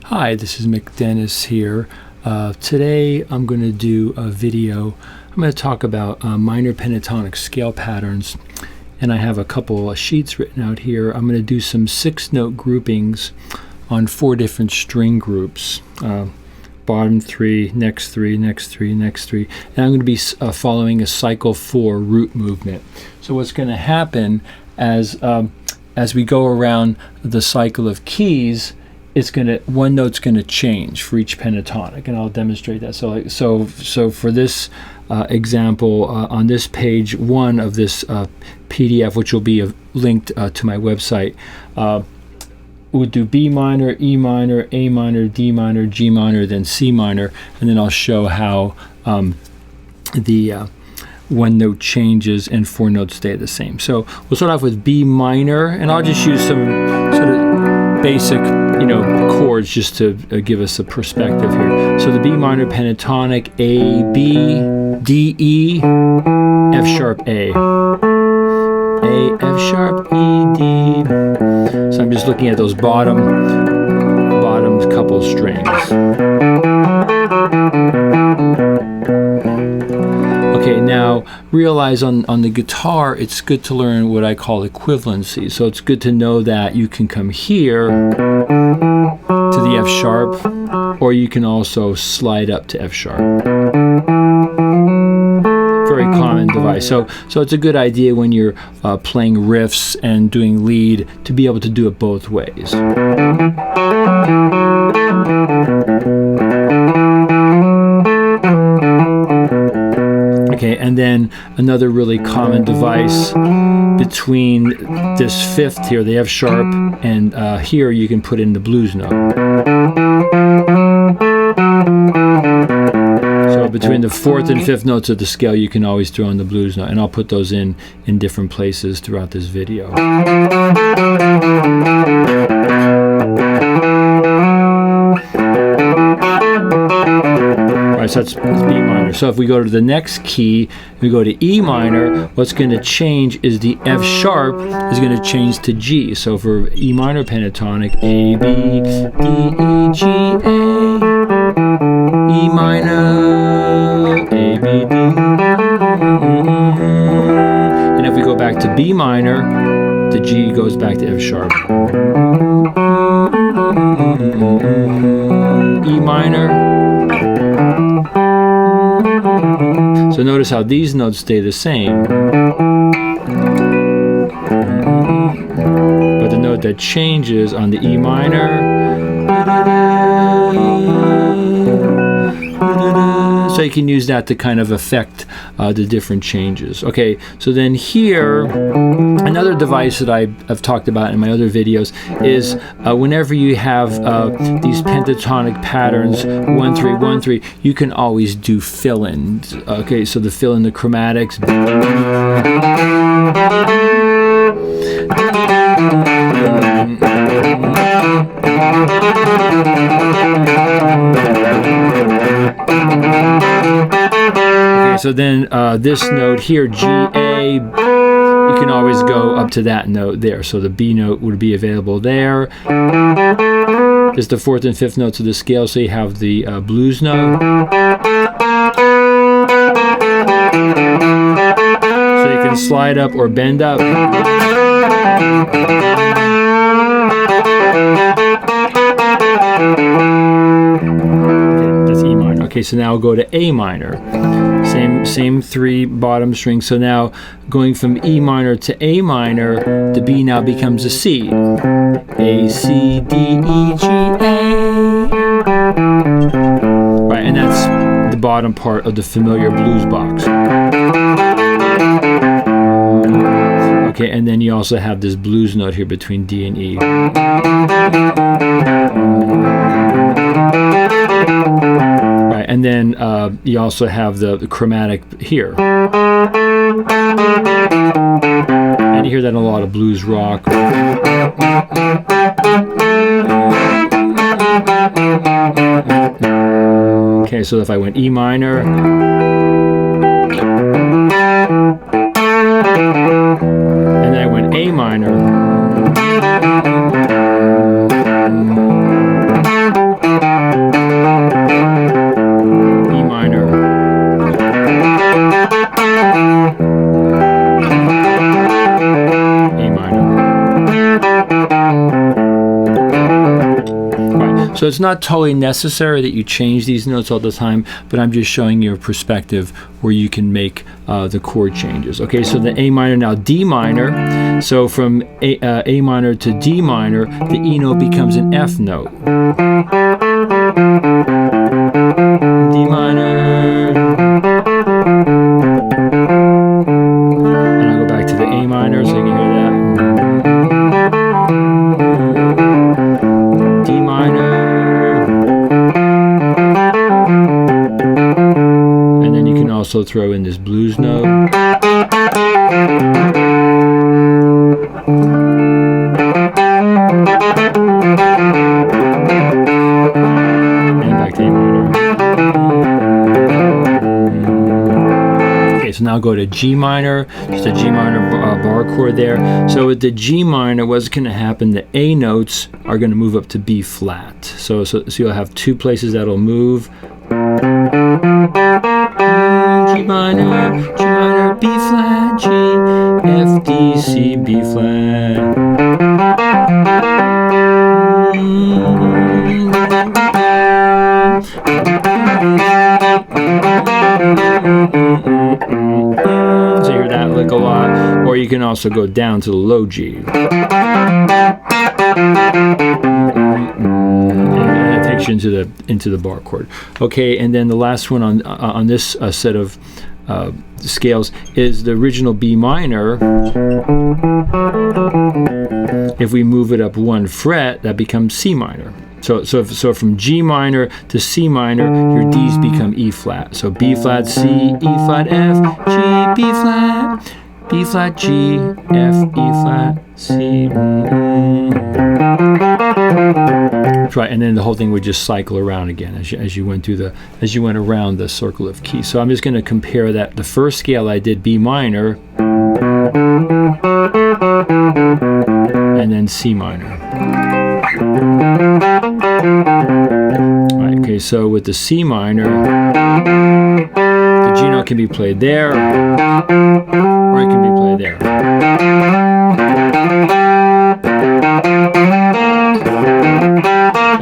Hi, this is McDennis here. Today I'm going to do a video. I'm going to talk about minor pentatonic scale patterns, and I have a couple of sheets written out here. I'm going to do some 6-note groupings on 4 different string groups. Bottom 3, next 3, next 3, next 3, and I'm going to be following a cycle 4 root movement. So what's going to happen as we go around the cycle of keys, one note's going to change for each pentatonic, and I'll demonstrate that. So for this example, on this page 1 of this PDF, which will be linked to my website, we'll do B minor, E minor, A minor, D minor, G minor, then C minor, and then I'll show how the 1 note changes and 4 notes stay the same. So we'll start off with B minor, and I'll just use some sort of basic, chords just to give us a perspective here. So the B minor pentatonic: A, B, D, E, F sharp, A, F sharp, E, D. So I'm just looking at those bottom couple strings. Okay, now realize on the guitar, it's good to learn what I call equivalency. So it's good to know that you can come here to the F sharp, or you can also slide up to F sharp. Very common device. So it's a good idea when you're playing riffs and doing lead to be able to do it both ways. Okay, and then another really common device between this 5th here, the F sharp, and here you can put in the blues note. So between the 4th and 5th notes of the scale, you can always throw in the blues note, and I'll put those in different places throughout this video. So that's B minor. So if we go to the next key, we go to E minor, what's going to change is the F sharp is going to change to G. So for E minor pentatonic, A, B, D, E, G, A, E minor, A, B, D. And if we go back to B minor, the G goes back to F sharp. E minor. So notice how these notes stay the same, but the note that changes on the E minor, so you can use that to kind of affect the different changes. Okay, so then here, another device that I've talked about in my other videos is whenever you have these pentatonic patterns, 1, 3, 1, 3, you can always do fill-ins. Okay, so the fill-in, the chromatics. So then this note here, G, A, you can always go up to that note there. So the B note would be available there. This is the 4th and 5th notes of the scale, so you have the blues note. So you can slide up or bend up. That's E minor. Okay, so now we'll go to A minor. Same 3 bottom strings. So now going from E minor to A minor, the B now becomes a C. A, C, D, E, G, A. Right, and that's the bottom part of the familiar blues box. Okay, and then you also have this blues note here between D and E. Right, and then you also have the chromatic here. And you hear that in a lot of blues rock. Okay, so if I went E minor, and then I went A minor, So it's not totally necessary that you change these notes all the time, but I'm just showing you a perspective where you can make the chord changes. Okay, so the A minor, now D minor. So from A minor to D minor, the E note becomes an F note. D minor. And I'll go back to the A minor so you can hear that. D minor. And then you can also throw in this blues note. So now go to G minor, just a G minor bar chord there. So with the G minor, what's going to happen, the A notes are going to move up to B flat. So you'll have two places that'll move. G minor, B flat, G, F, D, C, B flat. So you hear that lick a lot, or you can also go down to the low G. And it takes you into the bar chord. Okay, and then the last one on this set of scales is the original B minor. If we move it up one fret, that becomes C minor. So from G minor to C minor, your D's become E flat. So B flat, C, E flat, F, G, B flat, B flat, G, F, E flat, C. That's right, and then the whole thing would just cycle around again as you went around the circle of keys. So I'm just going to compare that. The first scale I did B minor, and then C minor. Right, okay, so with the C minor, the G note can be played there, or it can be played there.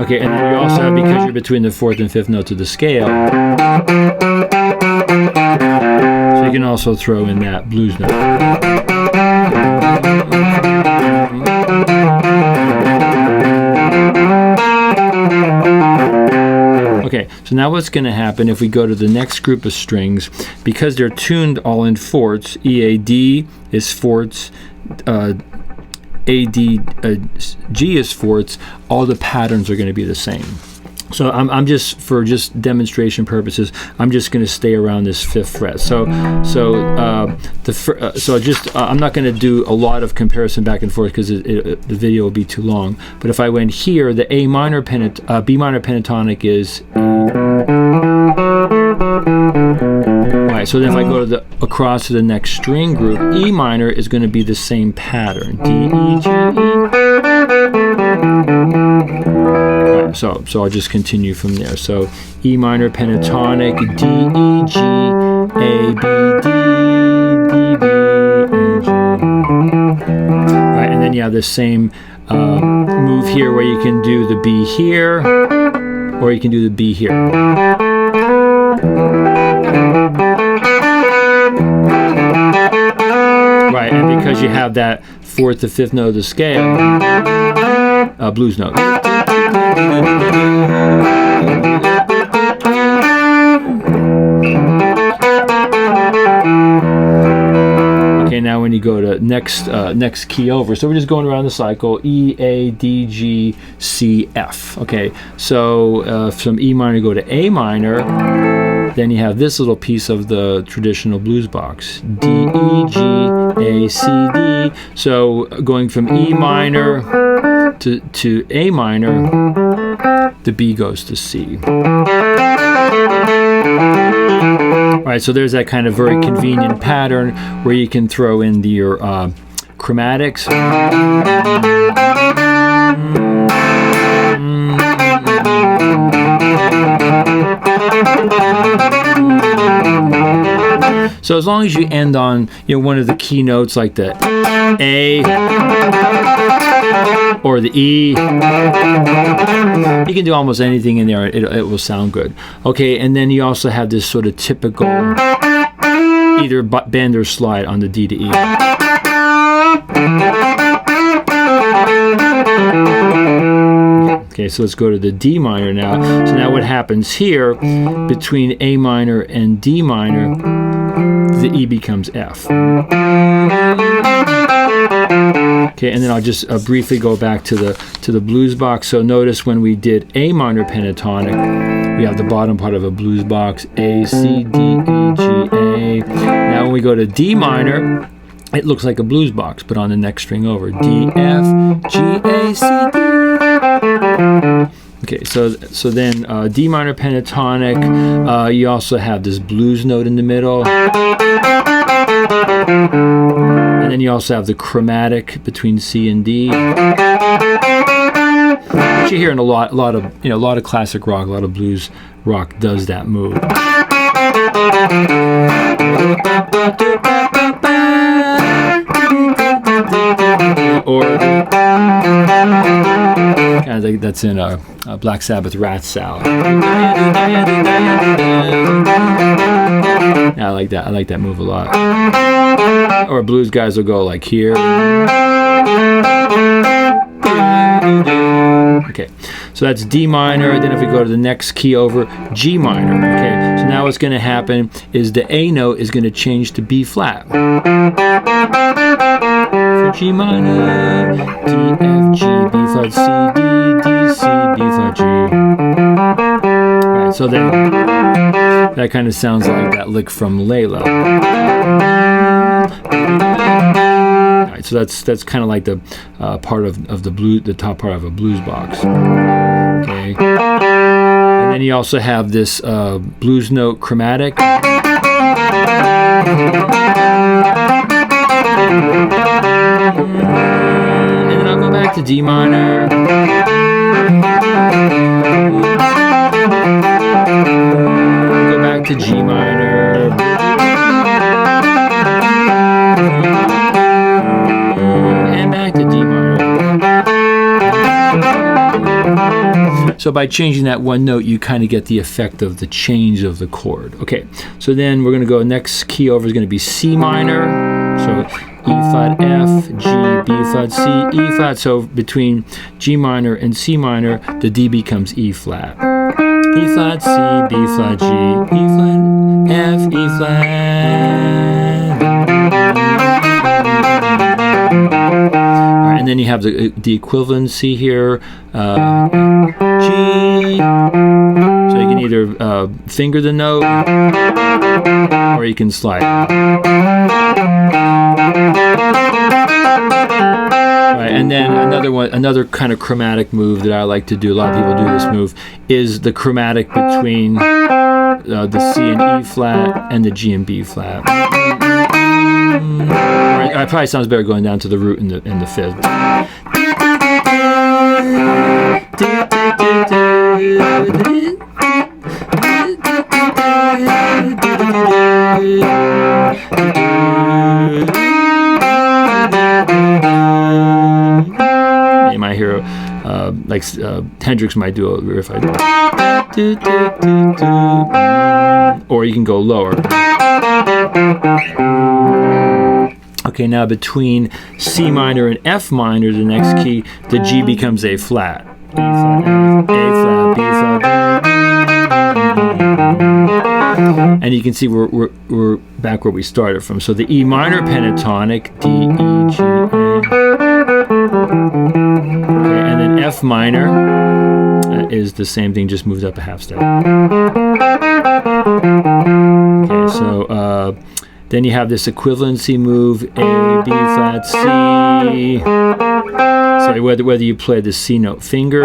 Okay, and then you also have, because you're between the fourth and fifth notes of the scale, so you can also throw in that blues note. Okay, so now what's going to happen if we go to the next group of strings, because they're tuned all in fourths, E, A, D is fourths, A, D, G is fourths, all the patterns are going to be the same. So I'm just, for just demonstration purposes, I'm just going to stay around this fifth fret. I'm not going to do a lot of comparison back and forth because the video will be too long. But if I went here, the B minor pentatonic is. Right, so then if I go to across to the next string group, E minor is going to be the same pattern. D, E, G, E. Right, so I'll just continue from there. So E minor pentatonic, D, E, G, A, B, D, D, B, A, G. Right, and then you have the same move here where you can do the B here, or you can do the B here. Right, and because you have that fourth to fifth note of the scale, blues note. Okay, now when you go to next key over, so we're just going around the cycle, E, A, D, G, C, F. Okay, so from E minor go to A minor, then you have this little piece of the traditional blues box, D, E, G, A, C, D. So going from E minor to A minor, the B goes to C. All right, so there's that kind of very convenient pattern where you can throw in your chromatics. So as long as you end on one of the key notes like the A or the E, you can do almost anything in there. It will sound good. Okay, and then you also have this sort of typical either bend or slide on the D to E. Okay, so let's go to the D minor now. So now what happens here, between A minor and D minor, the E becomes F. Okay, and then I'll just briefly go back to the blues box. So notice when we did A minor pentatonic, we have the bottom part of a blues box, A, C, D, E, G, A. Now when we go to D minor, it looks like a blues box, but on the next string over, D, F, G, A, C, D. Okay, so then D minor pentatonic, you also have this blues note in the middle, and then you also have the chromatic between C and D. Which you hear in a lot of classic rock, a lot of blues rock does that move. Or kind of like that's in a Black Sabbath Rat Salad. Yeah, I like that. I like that move a lot. Or blues guys will go like here. Okay, so that's D minor. Then if we go to the next key over, G minor. Okay, so now what's going to happen is the A note is going to change to B flat. For G minor, D, F, G, B flat, C, D, D, C, B flat, G. Right, so then that kind of sounds like that lick from Layla. Alright, so that's kind of like the part of the top part of a blues box. Okay, and then you also have this blues note chromatic. And then I'll go back to D minor. Go back to G minor. And back to D minor. So by changing that one note, you kind of get the effect of the change of the chord. Okay, so then we're going to go, next key over is going to be C minor. So E flat, F, G, B flat, C, E flat. So between G minor and C minor, the D becomes E flat. E flat, C, B flat, G, E flat, F, E flat. All right, and then you have the equivalency here, G. So you can either finger the note or you can slide. Right, and then another kind of chromatic move that I like to do, a lot of people do this move, is the chromatic between the C and E flat and the G and B flat. It probably sounds better going down to the root and the fifth. You might hear like Hendrix might do a riff like or you can go lower. Okay, now between C minor and F minor, the next key, the G becomes A flat. E flat, F, A flat, B flat. And you can see we're back where we started from. So the E minor pentatonic, D, E, G, A. Okay, and then F minor is the same thing, just moves up a half step. Okay, so then you have this equivalency move, A, B flat, C. So whether you play the C note finger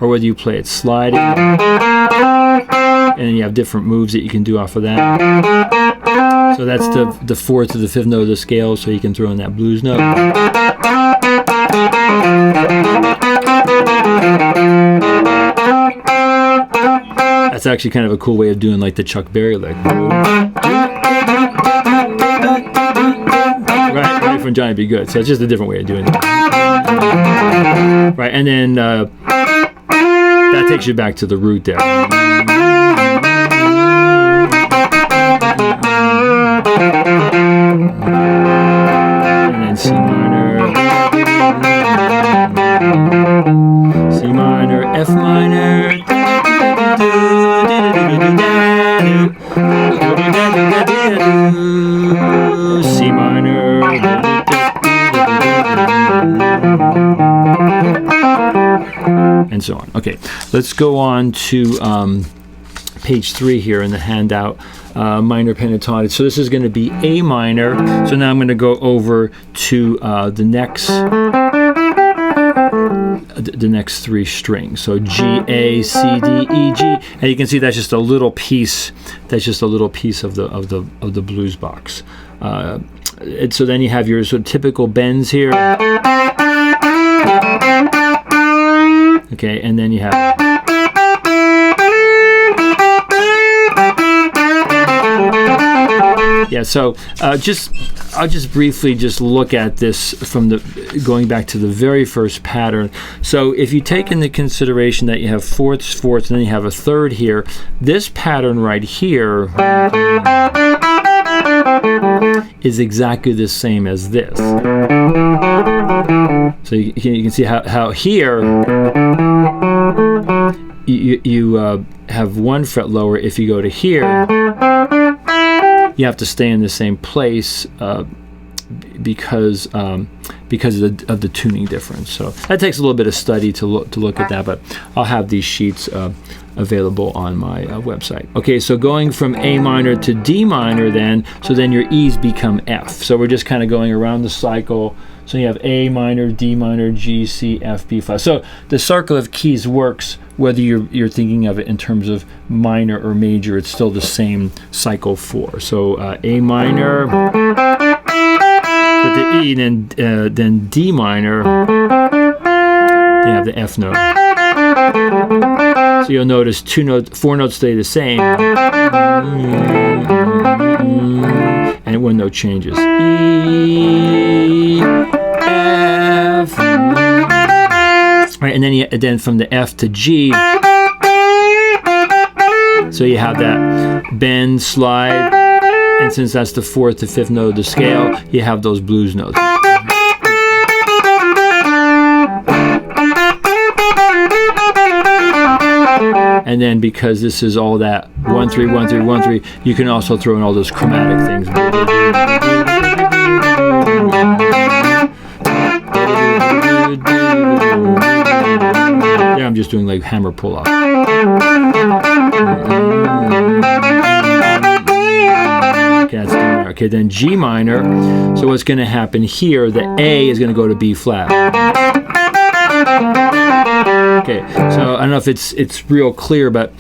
or whether you play it sliding. And then you have different moves that you can do off of that. So that's the fourth to the fifth note of the scale, so you can throw in that blues note. That's actually kind of a cool way of doing like the Chuck Berry lick. Right from Johnny Be Good. So it's just a different way of doing it. Right, and then that takes you back to the root there. And then C minor, C minor, F minor, C minor, and so on. Okay, let's go on to page 3 here in the handout, minor pentatonic. So this is going to be A minor. So now I'm going to go over to the next 3 strings. So G, A, C, D, E, G, and you can see that's just a little piece. That's just a little piece of the blues box. And so then you have your sort of typical bends here. Okay, and then you have. Yeah, so I'll just briefly just look at this from going back to the very first pattern. So if you take into consideration that you have fourths, and then you have a third here, this pattern right here is exactly the same as this. So you can see how here you have 1 fret lower. If you go to here, you have to stay in the same place because of the tuning difference. So that takes a little bit of study to look at that, but I'll have these sheets available on my website. Okay, so going from A minor to D minor then, so then your E's become F. So we're just kind of going around the cycle. So you have A minor, D minor, G, C, F, B flat. So the circle of keys works whether you're thinking of it in terms of minor or major. It's still the same cycle 4. So A minor with the E, then D minor. They have the F note. So you'll notice 4 notes stay the same, and 1 note changes. E, F, right, and then from the F to G, so you have that bend, slide, and since that's the 4th to 5th note of the scale, you have those blues notes. And then because this is all that 1 3 1 3 1 3, you can also throw in all those chromatic things. Yeah, I'm just doing like hammer pull off. Okay, that's D minor. Okay, then G minor. So what's going to happen here? The A is going to go to B flat. Okay, so I don't know if it's real clear, but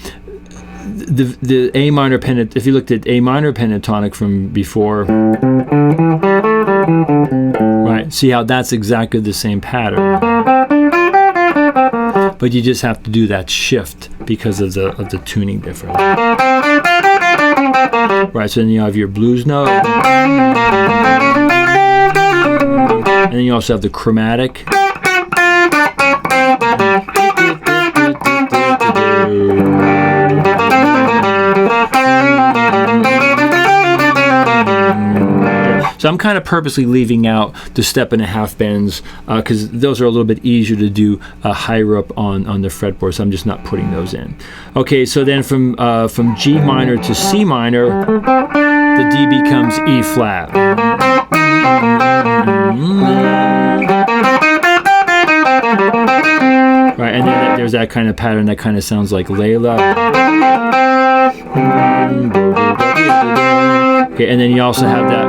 the A minor pentatonic, if you looked at A minor pentatonic from before, right? See how that's exactly the same pattern, but you just have to do that shift because of the tuning difference. Right, so then you have your blues note, and then you also have the chromatic. So I'm kind of purposely leaving out the 1.5 bends because those are a little bit easier to do higher up on the fretboard, so I'm just not putting those in. Okay, so then from G minor to C minor, the D becomes E flat. Right, and then there's that kind of pattern that kind of sounds like Layla. Okay, and then you also have that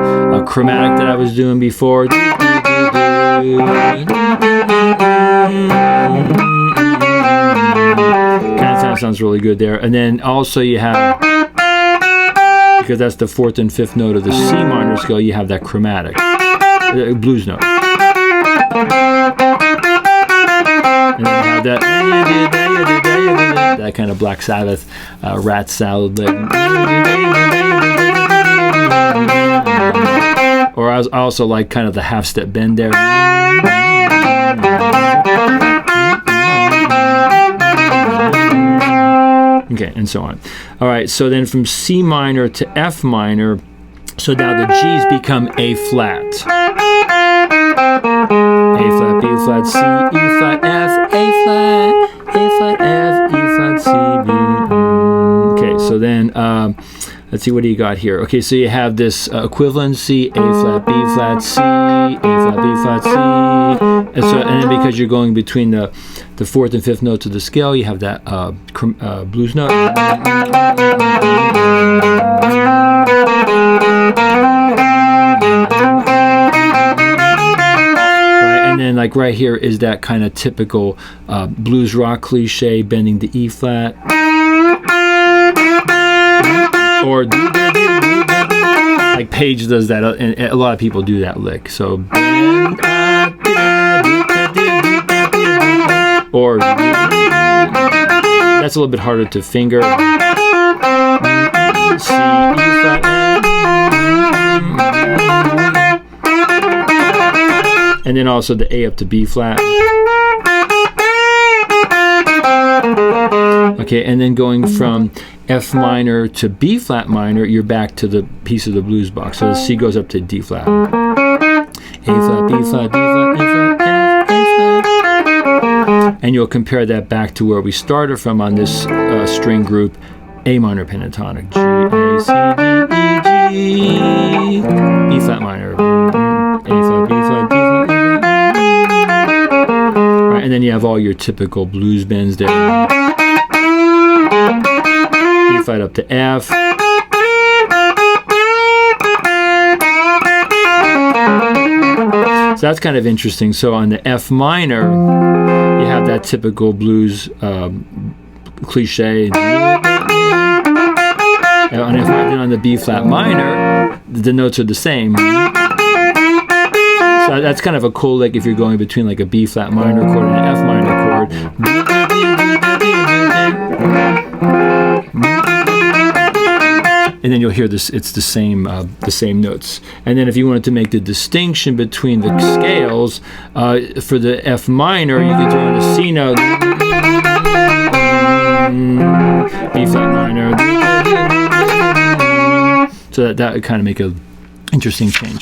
chromatic that I was doing before. Kind of sounds really good there. And then also you have, because that's the 4th and 5th note of the C minor scale, you have that chromatic, blues note. And then you have that kind of Black Sabbath rat salad. Or I also like kind of the half step bend there. Okay, and so on. All right, so then from C minor to F minor, so now the G's become A flat. A flat, B flat, C, E flat, F, A flat, F, E flat, C, B. Okay, so then let's see, what do you got here? Okay, so you have this equivalency: A flat, B flat, C, A flat, B flat, C. And then because you're going between the fourth and fifth notes of the scale, you have that blues note. And then like right here is that kind of typical blues rock cliche, bending the E flat. Or like Page does that, and a lot of people do that lick. So or that's a little bit harder to finger. C, E flat, and then also the A up to B flat. Okay, and then going from F minor to B flat minor, you're back to the piece of the blues box. So the C goes up to D flat. A flat, B flat, D flat, E flat, F, A flat. And you'll compare that back to where we started from on this string group, A minor pentatonic. G, A, C, D, E, G. B flat minor. A flat, B flat, D flat, E flat. Right, and then you have all your typical blues bends there. E flat up to F. So that's kind of interesting. So on the F minor, you have that typical blues cliche. And on the B flat minor, the notes are the same. So that's kind of a cool lick if you're going between like a B flat minor chord and an F minor chord. And then you'll hear this, it's the same notes. And then if you wanted to make the distinction between the scales, for the F minor, you can throw in a C note, B flat minor, so that would kind of make an interesting change.